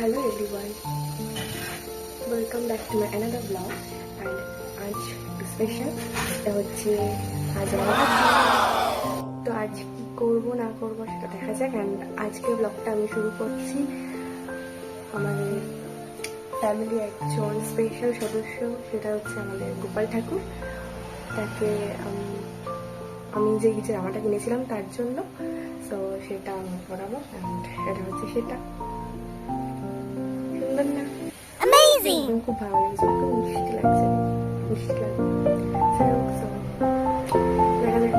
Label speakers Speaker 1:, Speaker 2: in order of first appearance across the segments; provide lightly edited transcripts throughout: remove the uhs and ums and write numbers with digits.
Speaker 1: Hello everyone, welcome back to my another blog and आज special এটা হচ্ছে আজ আমার তো আজ কি করব না করব সেটা দেখা যাক। এন্ড আজকে ব্লগটা আমি শুরু করছি আমাদের ফ্যামিলি একজন স্পেশাল সদস্য, সেটা হচ্ছে আমাদের গোপাল ঠাকুর। তাকে আমি যে জামাটা কিনেছিলাম তার জন্য, তো সেটা আমি পরাবো। এন্ড এটা হচ্ছে সেটা, সুন্দর না? অ্যামেজিং, খুব ভালো লাগছে, খুব মিষ্টি লাগছে, মিষ্টি লাগছে। দেখা যাক।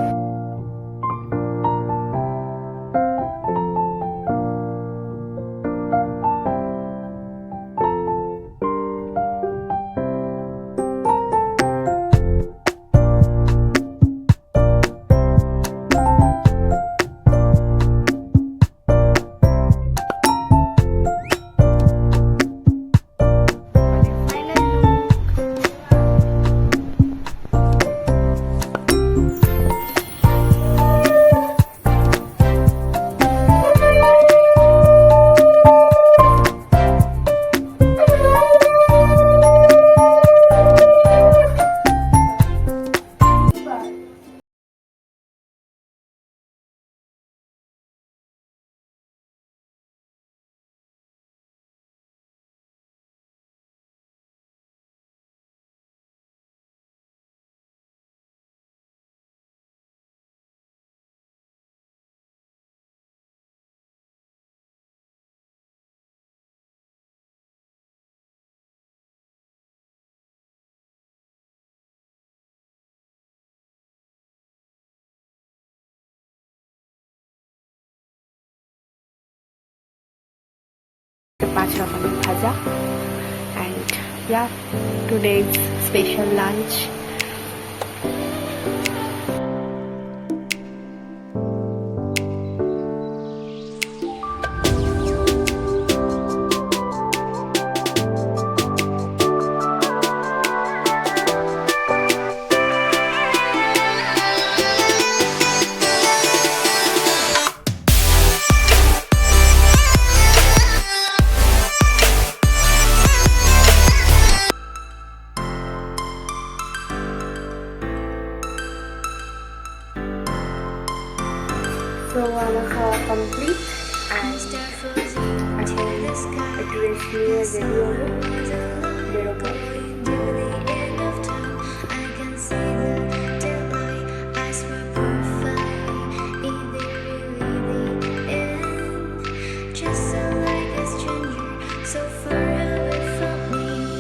Speaker 1: পাঁচ রকমের ভাজা and yeah, today's special lunch. So আমার খাওয়া কমপ্লিট and একটু রেস্ট নিয়ে রেডি হবো।